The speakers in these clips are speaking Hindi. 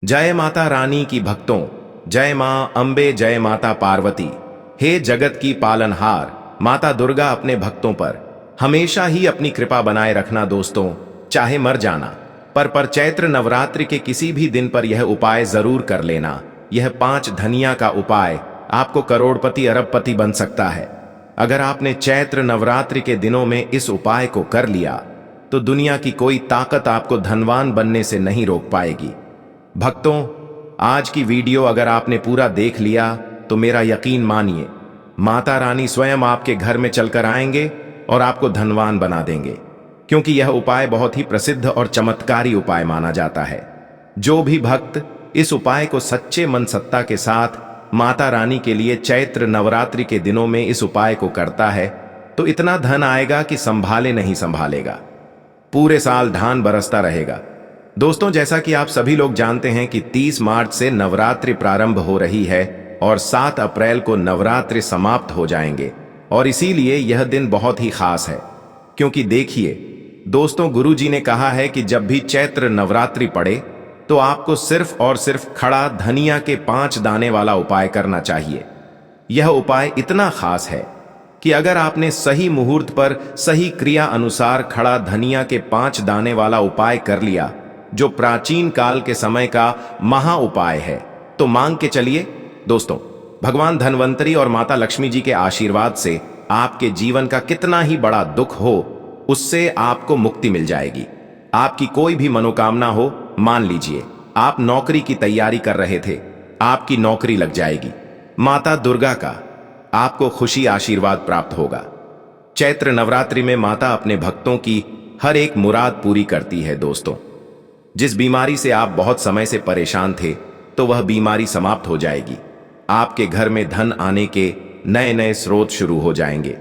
जय माता रानी की भक्तों, जय मां अंबे, जय माता पार्वती। हे जगत की पालनहार माता दुर्गा, अपने भक्तों पर हमेशा ही अपनी कृपा बनाए रखना। दोस्तों, चाहे मर जाना पर चैत्र नवरात्रि के किसी भी दिन पर यह उपाय जरूर कर लेना। यह 5 धनिया का उपाय आपको करोड़पति अरबपति बन सकता है। अगर आपने चैत्र नवरात्रि के दिनों में इस उपाय को कर लिया तो दुनिया की कोई ताकत आपको धनवान बनने से नहीं रोक पाएगी। भक्तों, आज की वीडियो अगर आपने पूरा देख लिया तो मेरा यकीन मानिए, माता रानी स्वयं आपके घर में चलकर आएंगे और आपको धनवान बना देंगे, क्योंकि यह उपाय बहुत ही प्रसिद्ध और चमत्कारी उपाय माना जाता है। जो भी भक्त इस उपाय को सच्चे मन सत्ता के साथ माता रानी के लिए चैत्र नवरात्रि के दिनों में इस उपाय को करता है तो इतना धन आएगा कि संभाले नहीं संभालेगा। पूरे साल धान बरसता रहेगा। दोस्तों, जैसा कि आप सभी लोग जानते हैं कि 30 मार्च से नवरात्रि प्रारंभ हो रही है और 7 अप्रैल को नवरात्रि समाप्त हो जाएंगे, और इसीलिए यह दिन बहुत ही खास है। क्योंकि देखिए दोस्तों, गुरु जी ने कहा है कि जब भी चैत्र नवरात्रि पड़े तो आपको सिर्फ और सिर्फ खड़ा धनिया के 5 दाने वाला उपाय करना चाहिए। यह उपाय इतना खास है कि अगर आपने सही मुहूर्त पर सही क्रिया अनुसार खड़ा धनिया के 5 दाने वाला उपाय कर लिया, जो प्राचीन काल के समय का महा उपाय है, तो मांग के चलिए दोस्तों, भगवान धन्वंतरी और माता लक्ष्मी जी के आशीर्वाद से आपके जीवन का कितना ही बड़ा दुख हो, उससे आपको मुक्ति मिल जाएगी। आपकी कोई भी मनोकामना हो, मान लीजिए आप नौकरी की तैयारी कर रहे थे, आपकी नौकरी लग जाएगी। माता दुर्गा का आपको खुशी आशीर्वाद प्राप्त होगा। चैत्र नवरात्रि में माता अपने भक्तों की हर एक मुराद पूरी करती है। दोस्तों, जिस बीमारी से आप बहुत समय से परेशान थे तो वह बीमारी समाप्त हो जाएगी। आपके घर में धन आने के नए नए स्रोत शुरू हो जाएंगे।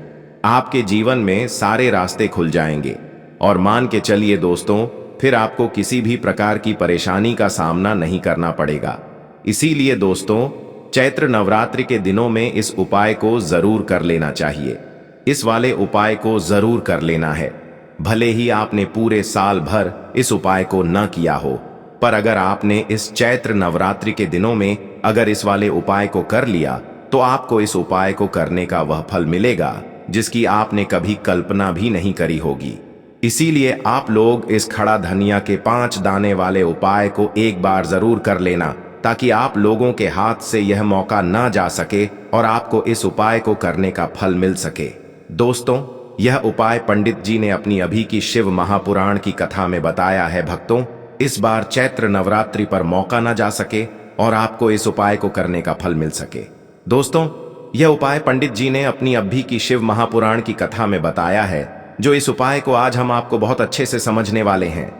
आपके जीवन में सारे रास्ते खुल जाएंगे और मान के चलिए दोस्तों, फिर आपको किसी भी प्रकार की परेशानी का सामना नहीं करना पड़ेगा। इसीलिए दोस्तों, चैत्र नवरात्रि के दिनों में इस उपाय को जरूर कर लेना चाहिए। इस वाले उपाय को जरूर कर लेना है। भले ही आपने पूरे साल भर इस उपाय को न किया हो, पर अगर आपने इस चैत्र नवरात्रि के दिनों में अगर इस वाले उपाय को कर लिया तो आपको इस उपाय को करने का वह फल मिलेगा जिसकी आपने कभी कल्पना भी नहीं करी होगी। इसीलिए आप लोग इस खड़ा धनिया के 5 दाने वाले उपाय को एक बार जरूर कर लेना, ताकि आप लोगों के हाथ से यह मौका ना जा सके और आपको इस उपाय को करने का फल मिल सके। दोस्तों, यह उपाय पंडित जी ने अपनी अभी की शिव महापुराण की कथा में बताया है। भक्तों, इस बार चैत्र नवरात्रि पर मौका ना जा सके और आपको इस उपाय को करने का फल मिल सके। दोस्तों, यह उपाय पंडित जी ने अपनी अभी की शिव महापुराण की कथा में बताया है, जो इस उपाय को आज हम आपको बहुत अच्छे से समझने वाले हैं।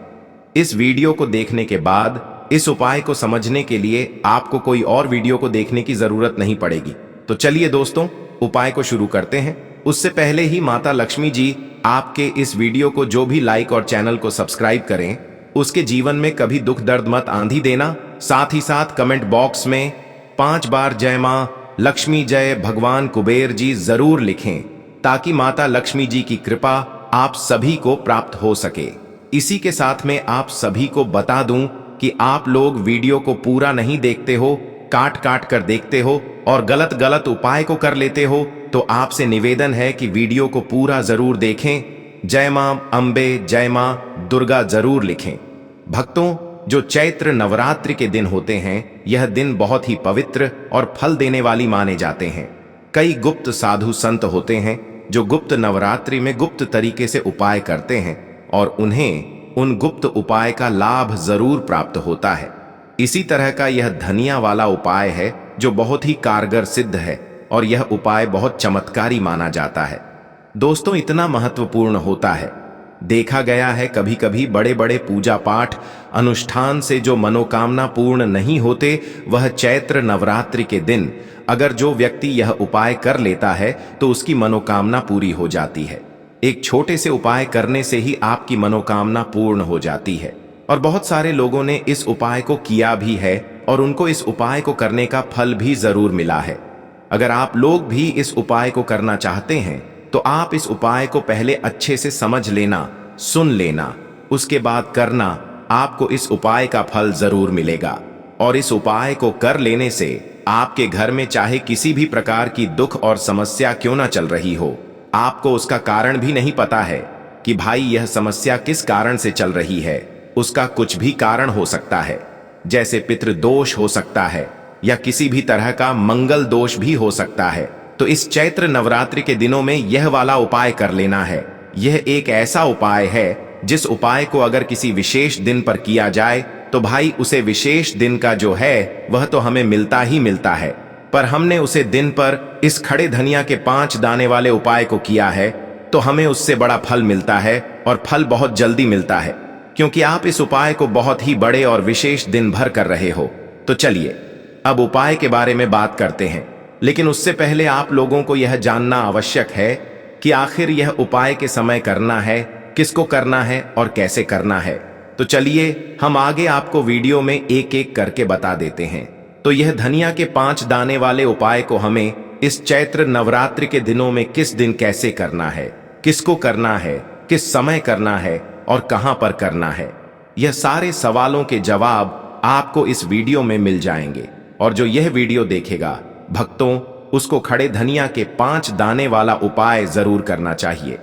इस वीडियो को देखने के बाद इस उपाय को समझने के लिए आपको कोई और वीडियो को देखने की जरूरत नहीं पड़ेगी। तो चलिए दोस्तों, उपाय को शुरू करते हैं। उससे पहले ही माता लक्ष्मी जी आपके इस वीडियो को जो भी लाइक और चैनल को सब्सक्राइब करें, उसके जीवन में कभी दुख दर्द मत आंधी देना। साथ ही साथ कमेंट बॉक्स में 5 बार जय मां लक्ष्मी, जय भगवान कुबेर जी जरूर लिखें, ताकि माता लक्ष्मी जी की कृपा आप सभी को प्राप्त हो सके। इसी के साथ में आप सभी को बता दूं कि आप लोग वीडियो को पूरा नहीं देखते हो, काट काट कर देखते हो और गलत गलत उपाय को कर लेते हो, तो आपसे निवेदन है कि वीडियो को पूरा जरूर देखें। जय मां अंबे, जय मां दुर्गा जरूर लिखें। भक्तों, जो चैत्र नवरात्रि के दिन होते हैं, यह दिन बहुत ही पवित्र और फल देने वाली माने जाते हैं। कई गुप्त साधु संत होते हैं जो गुप्त नवरात्रि में गुप्त तरीके से उपाय करते हैं और उन्हें उन गुप्त उपाय का लाभ जरूर प्राप्त होता है। इसी तरह का यह धनिया वाला उपाय है जो बहुत ही कारगर सिद्ध है और यह उपाय बहुत चमत्कारी माना जाता है। दोस्तों, इतना महत्वपूर्ण होता है। देखा गया है कभी कभी बड़े बड़े पूजा पाठ अनुष्ठान से जो मनोकामना पूर्ण नहीं होते, वह चैत्र नवरात्रि के दिन अगर जो व्यक्ति यह उपाय कर लेता है तो उसकी मनोकामना पूरी हो जाती है। एक छोटे से उपाय करने से ही आपकी मनोकामना पूर्ण हो जाती है और बहुत सारे लोगों ने इस उपाय को किया भी है और उनको इस उपाय को करने का फल भी जरूर मिला है। अगर आप लोग भी इस उपाय को करना चाहते हैं तो आप इस उपाय को पहले अच्छे से समझ लेना, सुन लेना, उसके बाद करना, आपको इस उपाय का फल जरूर मिलेगा। और इस उपाय को कर लेने से आपके घर में चाहे किसी भी प्रकार की दुख और समस्या क्यों ना चल रही हो, आपको उसका कारण भी नहीं पता है कि भाई यह समस्या किस कारण से चल रही है, उसका कुछ भी कारण हो सकता है, जैसे पितृदोष हो सकता है या किसी भी तरह का मंगल दोष भी हो सकता है। तो इस चैत्र नवरात्रि के दिनों में यह वाला उपाय कर लेना है। यह एक ऐसा उपाय है जिस उपाय को अगर किसी विशेष दिन पर किया जाए तो भाई उसे विशेष दिन का जो है वह तो हमें मिलता ही मिलता है, पर हमने उसे दिन पर इस खड़े धनिया के 5 दाने वाले उपाय को किया है तो हमें उससे बड़ा फल मिलता है, और फल बहुत जल्दी मिलता है क्योंकि आप इस उपाय को बहुत ही बड़े और विशेष दिन भर कर रहे हो। तो चलिए अब उपाय के बारे में बात करते हैं, लेकिन उससे पहले आप लोगों को यह जानना आवश्यक है कि आखिर यह उपाय के समय करना है, किसको करना है और कैसे करना है। तो चलिए हम आगे आपको वीडियो में एक एक करके बता देते हैं। तो यह धनिया के 5 दाने वाले उपाय को हमें इस चैत्र नवरात्रि के दिनों में किस दिन कैसे करना है, किसको करना है, किस समय करना है और कहां पर करना है, यह सारे सवालों के जवाब आपको इस वीडियो में मिल जाएंगे। और जो यह वीडियो देखेगा भक्तों, उसको खड़े धनिया के 5 दाने वाला उपाय जरूर करना चाहिए,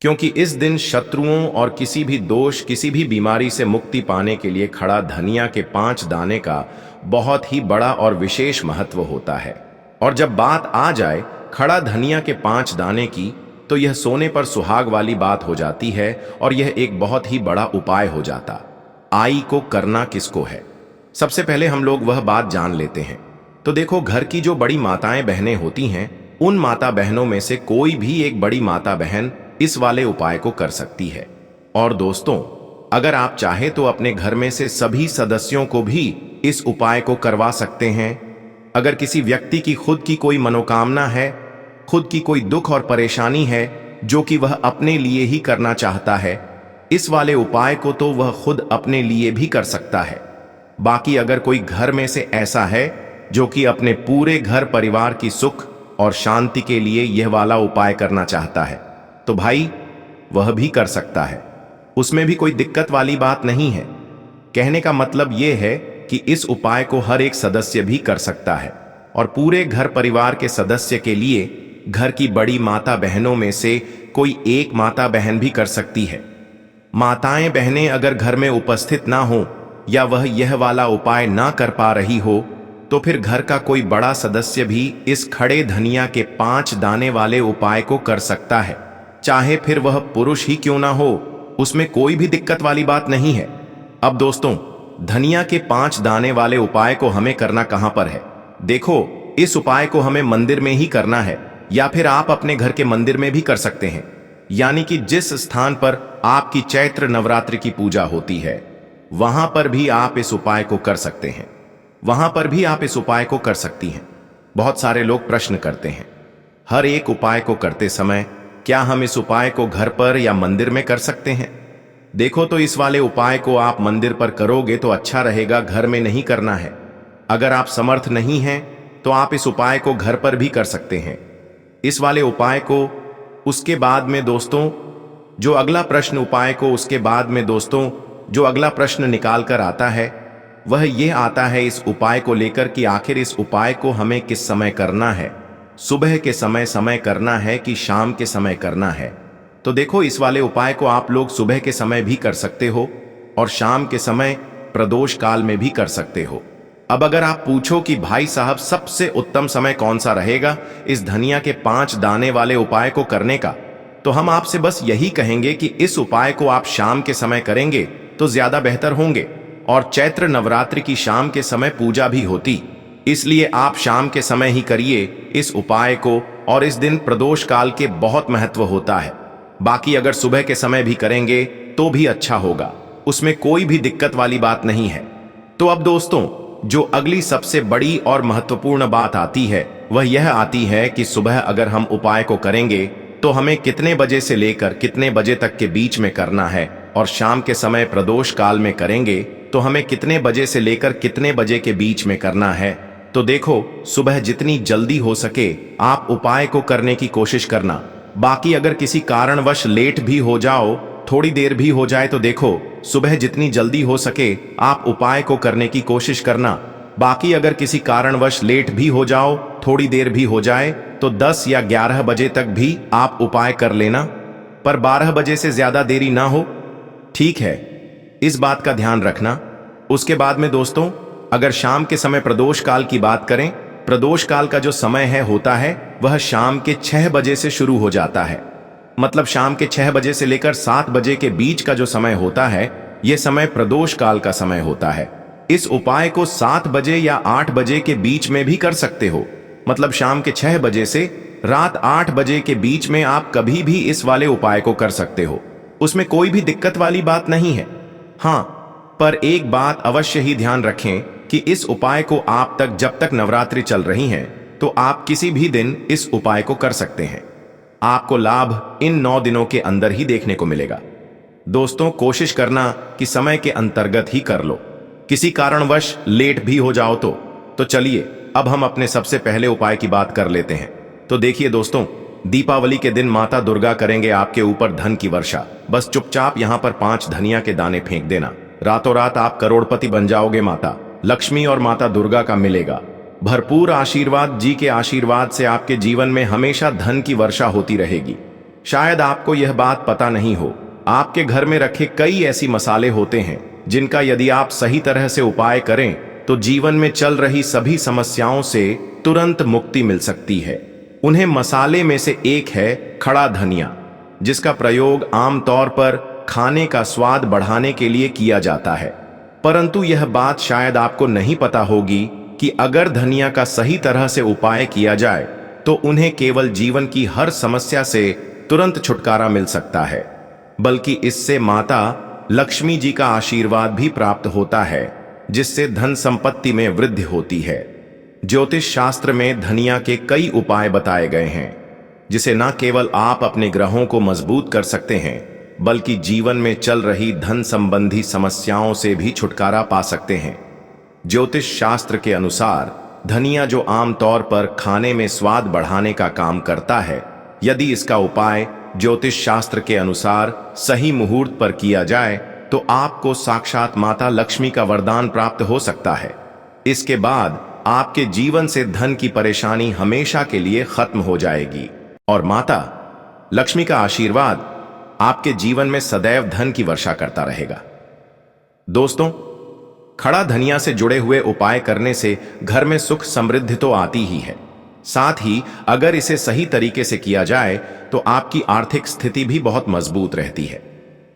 क्योंकि इस दिन शत्रुओं और किसी भी दोष, किसी भी बीमारी से मुक्ति पाने के लिए खड़ा धनिया के 5 दाने का बहुत ही बड़ा और विशेष महत्व होता है। और जब बात आ जाए खड़ा धनिया के 5 दाने की, तो यह सोने पर सुहाग वाली बात हो जाती है और यह एक बहुत ही बड़ा उपाय हो जाता। आई को करना किसको है, सबसे पहले हम लोग वह बात जान लेते हैं। तो देखो, घर की जो बड़ी माताएं बहनें होती हैं, उन माता बहनों में से कोई भी एक बड़ी माता बहन इस वाले उपाय को कर सकती है। और दोस्तों, अगर आप चाहे तो अपने घर में से सभी सदस्यों को भी इस उपाय को करवा सकते हैं। अगर किसी व्यक्ति की खुद की कोई मनोकामना है, खुद की कोई दुख और परेशानी है जो कि वह अपने लिए ही करना चाहता है, इस वाले उपाय को तो वह खुद अपने लिए भी कर सकता है। बाकी अगर कोई घर में से ऐसा है जो कि अपने पूरे घर परिवार की सुख और शांति के लिए यह वाला उपाय करना चाहता है, तो भाई वह भी कर सकता है, उसमें भी कोई दिक्कत वाली बात नहीं है। कहने का मतलब यह है कि इस उपाय को हर एक सदस्य भी कर सकता है, और पूरे घर परिवार के सदस्य के लिए घर की बड़ी माता बहनों में से कोई एक माता बहन भी कर सकती है। माताएं बहनें अगर घर में उपस्थित ना हो या वह यह वाला उपाय ना कर पा रही हो, तो फिर घर का कोई बड़ा सदस्य भी इस खड़े धनिया के 5 दाने वाले उपाय को कर सकता है, चाहे फिर वह पुरुष ही क्यों ना हो, उसमें कोई भी दिक्कत वाली बात नहीं है। अब दोस्तों, धनिया के 5 दाने वाले उपाय को हमें करना कहां पर है? देखो, इस उपाय को हमें मंदिर में ही करना है, या फिर आप अपने घर के मंदिर में भी कर सकते हैं। यानी कि जिस स्थान पर आपकी चैत्र नवरात्रि की पूजा होती है, वहां पर भी आप इस उपाय को कर सकते हैं, वहां पर भी आप इस उपाय को कर सकती हैं। बहुत सारे लोग प्रश्न करते हैं, हर एक उपाय को करते समय क्या हम इस उपाय को घर पर या मंदिर में कर सकते हैं? देखो, तो इस वाले उपाय को आप मंदिर पर करोगे तो अच्छा रहेगा, घर में नहीं करना है। अगर आप समर्थ नहीं हैं तो आप इस उपाय को घर पर भी कर सकते हैं। इस वाले उपाय को उसके बाद में दोस्तों, जो अगला प्रश्न उपाय को उसके बाद में दोस्तों जो अगला प्रश्न निकाल कर आता है, वह यह आता है इस उपाय को लेकर कि आखिर इस उपाय को हमें किस समय करना है, सुबह के समय करना है कि शाम के समय करना है। तो देखो, इस वाले उपाय को आप लोग सुबह के समय भी कर सकते हो और शाम के समय प्रदोष काल में भी कर सकते हो। अब अगर आप पूछो कि भाई साहब सबसे उत्तम समय कौन सा रहेगा इस धनिया के 5 दाने वाले उपाय को करने का, तो हम आपसे बस यही कहेंगे कि इस उपाय को आप शाम के समय करेंगे तो ज्यादा बेहतर होंगे। और चैत्र नवरात्रि की शाम के समय पूजा भी होती, इसलिए आप शाम के समय ही करिए इस उपाय को, और इस दिन प्रदोष काल के बहुत महत्व होता है। बाकी अगर सुबह के समय भी करेंगे तो भी अच्छा होगा, उसमें कोई भी दिक्कत वाली बात नहीं है। तो अब दोस्तों, जो अगली सबसे बड़ी और महत्वपूर्ण बात आती है वह यह आती है कि सुबह अगर हम उपाय को करेंगे तो हमें कितने बजे से लेकर कितने बजे तक के बीच में करना है, और शाम के समय प्रदोष काल में करेंगे तो हमें कितने बजे से लेकर कितने बजे के बीच में करना है। तो देखो, सुबह जितनी जल्दी हो सके आप उपाय को करने की कोशिश करना। बाकी अगर किसी कारणवश लेट भी हो जाओ, थोड़ी देर भी हो जाए, तो देखो सुबह जितनी जल्दी हो सके आप उपाय को करने की कोशिश करना। बाकी अगर किसी कारणवश लेट भी हो जाओ, थोड़ी देर भी हो जाए, तो 10 या 11 बजे तक भी आप उपाय कर लेना, पर 12 बजे से ज्यादा देरी ना हो। ठीक है, इस बात का ध्यान रखना। उसके बाद में दोस्तों, अगर शाम के समय प्रदोष काल की बात करें, प्रदोष काल का जो समय है होता है वह शाम के 6 बजे से शुरू हो जाता है। मतलब शाम के 6 बजे से लेकर 7 बजे के बीच का जो समय होता है, यह समय प्रदोष काल का समय होता है। इस उपाय को 7 बजे या 8 बजे के बीच में भी कर सकते हो। मतलब शाम के 6 बजे से रात 8 बजे के बीच में आप कभी भी इस वाले उपाय को कर सकते हो। उसमें कोई भी दिक्कत वाली बात नहीं है। हाँ, पर एक बात अवश्य ही ध्यान रखें कि इस उपाय को आप तक जब तक नवरात्रि चल रही हैं, तो आप किसी भी दिन इस उपाय को कर सकते हैं। आपको लाभ इन 9 दिनों के अंदर ही देखने को मिलेगा। दोस्तों, कोशिश करना कि समय के अंतर्गत ही कर लो। किसी कारणवश लेट भी हो जाओ तो चलिए अब हम अपने सबसे पहले उपाय की बात कर लेते हैं। तो देखिए दोस्तों, दीपावली के दिन माता दुर्गा करेंगे आपके ऊपर धन की वर्षा। बस चुपचाप यहाँ पर 5 धनिया के दाने फेंक देना, रातों रात आप करोड़पति बन जाओगे। माता लक्ष्मी और माता दुर्गा का मिलेगा भरपूर आशीर्वाद। जी के आशीर्वाद से आपके जीवन में हमेशा धन की वर्षा होती रहेगी। शायद आपको यह बात पता नहीं हो, आपके घर में रखे कई ऐसी मसाले होते हैं जिनका यदि आप सही तरह से उपाय करें तो जीवन में चल रही सभी समस्याओं से तुरंत मुक्ति मिल सकती है। उन्हें मसाले में से एक है खड़ा धनिया, जिसका प्रयोग आमतौर पर खाने का स्वाद बढ़ाने के लिए किया जाता है। परंतु यह बात शायद आपको नहीं पता होगी कि अगर धनिया का सही तरह से उपाय किया जाए तो उन्हें केवल जीवन की हर समस्या से तुरंत छुटकारा मिल सकता है, बल्कि इससे माता लक्ष्मी जी का आशीर्वाद भी प्राप्त होता है, जिससे धन संपत्ति में वृद्धि होती है। ज्योतिष शास्त्र में धनिया के कई उपाय बताए गए हैं, जिसे न केवल आप अपने ग्रहों को मजबूत कर सकते हैं, बल्कि जीवन में चल रही धन संबंधी समस्याओं से भी छुटकारा पा सकते हैं। ज्योतिष शास्त्र के अनुसार धनिया, जो आमतौर पर खाने में स्वाद बढ़ाने का काम करता है, यदि इसका उपाय ज्योतिष शास्त्र के अनुसार सही मुहूर्त पर किया जाए तो आपको साक्षात माता लक्ष्मी का वरदान प्राप्त हो सकता है। इसके बाद आपके जीवन से धन की परेशानी हमेशा के लिए खत्म हो जाएगी और माता लक्ष्मी का आशीर्वाद आपके जीवन में सदैव धन की वर्षा करता रहेगा। दोस्तों, खड़ा धनिया से जुड़े हुए उपाय करने से घर में सुख समृद्धि तो आती ही है, साथ ही अगर इसे सही तरीके से किया जाए तो आपकी आर्थिक स्थिति भी बहुत मजबूत रहती है।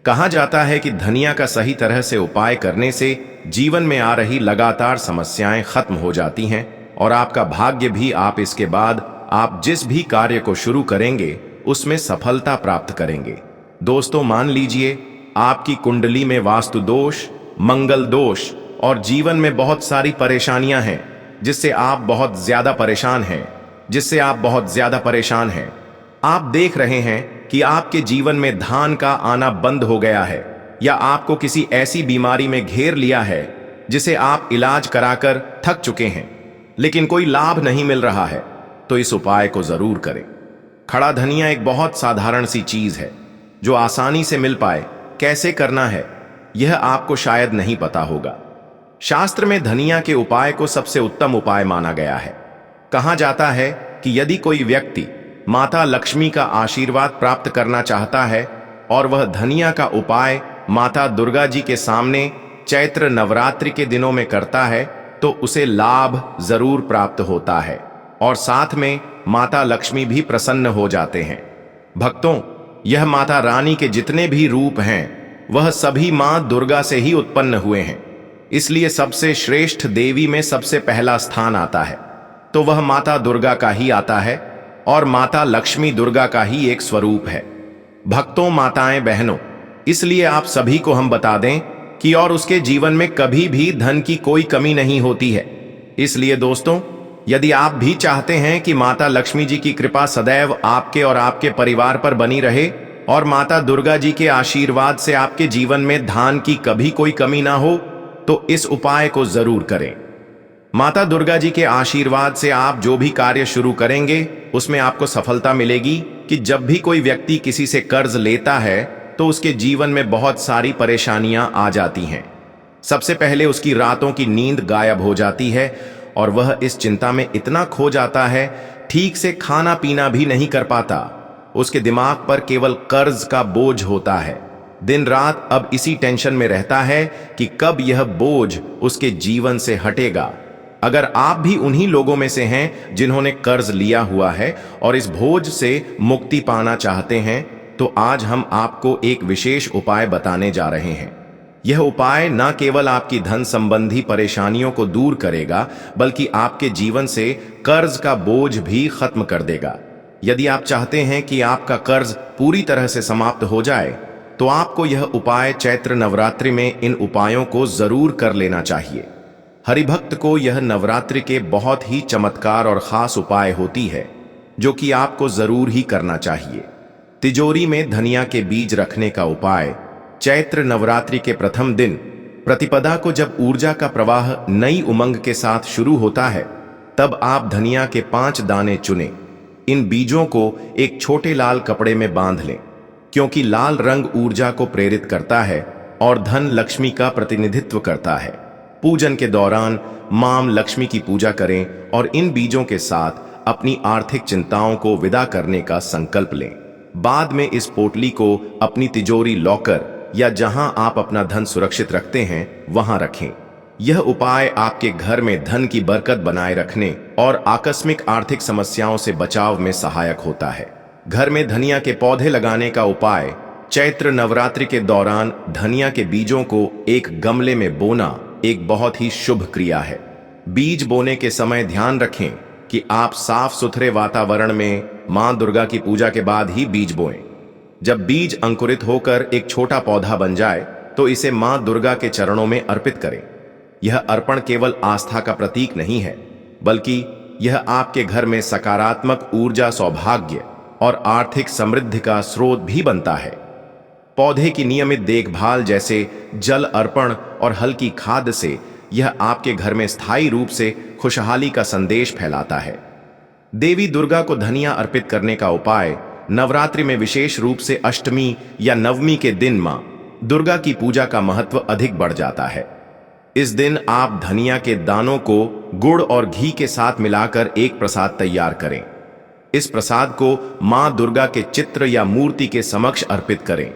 कहा जाता है कि धनिया का सही तरह से उपाय करने से जीवन में आ रही लगातार समस्याएं खत्म हो जाती हैं और आपका भाग्य भी आप इसके बाद आप जिस भी कार्य को शुरू करेंगे उसमें सफलता प्राप्त करेंगे। दोस्तों, मान लीजिए आपकी कुंडली में वास्तु दोष, मंगल दोष और जीवन में बहुत सारी परेशानियां हैं, जिससे आप बहुत ज्यादा परेशान हैं। आप देख रहे हैं कि आपके जीवन में धन का आना बंद हो गया है, या आपको किसी ऐसी बीमारी में घेर लिया है जिसे आप इलाज कराकर थक चुके हैं, लेकिन कोई लाभ नहीं मिल रहा है, तो इस उपाय को जरूर करें। खड़ा धनिया एक बहुत साधारण सी चीज है जो आसानी से मिल पाए। कैसे करना है यह आपको शायद नहीं पता होगा। शास्त्र में धनिया के उपाय को सबसे उत्तम उपाय माना गया है। कहा जाता है कि यदि कोई व्यक्ति माता लक्ष्मी का आशीर्वाद प्राप्त करना चाहता है और वह धनिया का उपाय माता दुर्गा जी के सामने चैत्र नवरात्रि के दिनों में करता है तो उसे लाभ जरूर प्राप्त होता है और साथ में माता लक्ष्मी भी प्रसन्न हो जाते हैं। भक्तों, यह माता रानी के जितने भी रूप हैं वह सभी मां दुर्गा से ही उत्पन्न हुए हैं, इसलिए सबसे श्रेष्ठ देवी में सबसे पहला स्थान आता है तो वह माता दुर्गा का ही आता है और माता लक्ष्मी दुर्गा का ही एक स्वरूप है। भक्तों, माताएं, बहनों, इसलिए आप सभी को हम बता दें कि और उसके जीवन में कभी भी धन की कोई कमी नहीं होती है। इसलिए दोस्तों, यदि आप भी चाहते हैं कि माता लक्ष्मी जी की कृपा सदैव आपके और आपके परिवार पर बनी रहे और माता दुर्गा जी के आशीर्वाद से आपके जीवन में धन की कभी कोई कमी ना हो, तो इस उपाय को जरूर करें। माता दुर्गा जी के आशीर्वाद से आप जो भी कार्य शुरू करेंगे उसमें आपको सफलता मिलेगी कि जब भी कोई व्यक्ति किसी से कर्ज लेता है तो उसके जीवन में बहुत सारी परेशानियां आ जाती हैं। सबसे पहले उसकी रातों की नींद गायब हो जाती है और वह इस चिंता में इतना खो जाता है, ठीक से खाना पीना भी नहीं कर पाता। उसके दिमाग पर केवल कर्ज का बोझ होता है। दिन रात अब इसी टेंशन में रहता है कि कब यह बोझ उसके जीवन से हटेगा। अगर आप भी उन्हीं लोगों में से हैं जिन्होंने कर्ज लिया हुआ है और इस बोझ से मुक्ति पाना चाहते हैं, तो आज हम आपको एक विशेष उपाय बताने जा रहे हैं। यह उपाय न केवल आपकी धन संबंधी परेशानियों को दूर करेगा, बल्कि आपके जीवन से कर्ज का बोझ भी खत्म कर देगा। यदि आप चाहते हैं कि आपका कर्ज पूरी तरह से समाप्त हो जाए, तो आपको यह उपाय चैत्र नवरात्रि में इन उपायों को जरूर कर लेना चाहिए। हरिभक्त को यह नवरात्रि के बहुत ही चमत्कार और खास उपाय होती है, जो कि आपको जरूर ही करना चाहिए। तिजोरी में धनिया के बीज रखने का उपाय। चैत्र नवरात्रि के प्रथम दिन प्रतिपदा को जब ऊर्जा का प्रवाह नई उमंग के साथ शुरू होता है, तब आप धनिया के 5 दाने चुनें। इन बीजों को एक छोटे लाल कपड़े में बांध लें, क्योंकि लाल रंग ऊर्जा को प्रेरित करता है और धन लक्ष्मी का प्रतिनिधित्व करता है। पूजन के दौरान मां लक्ष्मी की पूजा करें और इन बीजों के साथ अपनी आर्थिक चिंताओं को विदा करने का संकल्प लें। बाद में इस पोटली को अपनी तिजोरी, लॉकर या जहां आप अपना धन सुरक्षित रखते हैं वहां रखें। यह उपाय आपके घर में धन की बरकत बनाए रखने और आकस्मिक आर्थिक समस्याओं से बचाव में सहायक होता है। घर में धनिया के पौधे लगाने का उपाय। चैत्र नवरात्रि के दौरान धनिया के बीजों को एक गमले में बोना एक बहुत ही शुभ क्रिया है। बीज बोने के समय ध्यान रखें कि आप साफ सुथरे वातावरण में मां दुर्गा की पूजा के बाद ही बीज बोएं। जब बीज अंकुरित होकर एक छोटा पौधा बन जाए, तो इसे मां दुर्गा के चरणों में अर्पित करें। यह अर्पण केवल आस्था का प्रतीक नहीं है, बल्कि यह आपके घर में सकारात्मक ऊर्जा, सौभाग्य और आर्थिक समृद्धि का स्रोत भी बनता है। पौधे की नियमित देखभाल, जैसे जल अर्पण और हल्की खाद से, यह आपके घर में स्थायी रूप से खुशहाली का संदेश फैलाता है। देवी दुर्गा को धनिया अर्पित करने का उपाय। नवरात्रि में विशेष रूप से अष्टमी या नवमी के दिन मां दुर्गा की पूजा का महत्व अधिक बढ़ जाता है। इस दिन आप धनिया के दानों को गुड़ और घी के साथ मिलाकर एक प्रसाद तैयार करें। इस प्रसाद को मां दुर्गा के चित्र या मूर्ति के समक्ष अर्पित करें।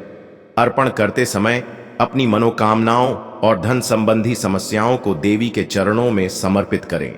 अर्पण करते समय अपनी मनोकामनाओं और धन संबंधी समस्याओं को देवी के चरणों में समर्पित करें।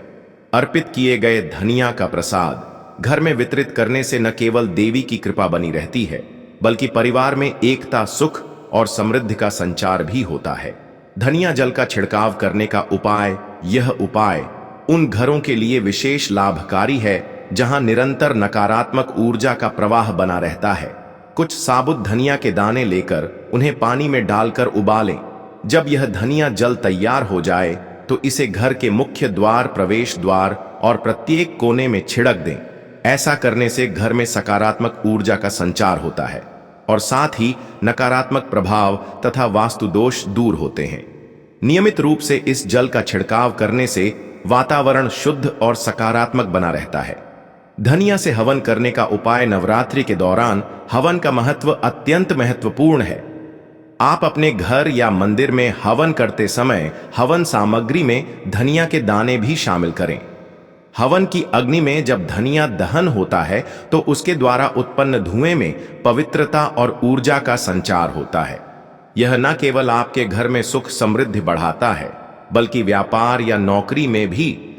अर्पित किए गए धनिया का प्रसाद घर में वितरित करने से न केवल देवी की कृपा बनी रहती है, बल्कि परिवार में एकता, सुख और समृद्धि का संचार भी होता है। धनिया जल का छिड़काव करने का उपाय। यह उपाय उन घरों के लिए विशेष लाभकारी है जहां निरंतर नकारात्मक ऊर्जा का प्रवाह बना रहता है। कुछ साबुत धनिया के दाने लेकर उन्हें पानी में डालकर उबालें। जब यह धनिया जल तैयार हो जाए, तो इसे घर के मुख्य द्वार, प्रवेश द्वार और प्रत्येक कोने में छिड़क दें। ऐसा करने से घर में सकारात्मक ऊर्जा का संचार होता है और साथ ही नकारात्मक प्रभाव तथा वास्तु दोष दूर होते हैं। नियमित रूप से इस जल का छिड़काव करने से वातावरण शुद्ध और सकारात्मक बना रहता है। धनिया से हवन करने का उपाय। नवरात्रि के दौरान हवन का महत्व अत्यंत महत्वपूर्ण है। आप अपने घर या मंदिर में हवन करते समय हवन सामग्री में धनिया के दाने भी शामिल करें। हवन की अग्नि में जब धनिया दहन होता है, तो उसके द्वारा उत्पन्न धुएं में पवित्रता और ऊर्जा का संचार होता है। यह न केवल आपके घर में सुख समृद्धि बढ़ाता है, बल्कि व्यापार या नौकरी में भी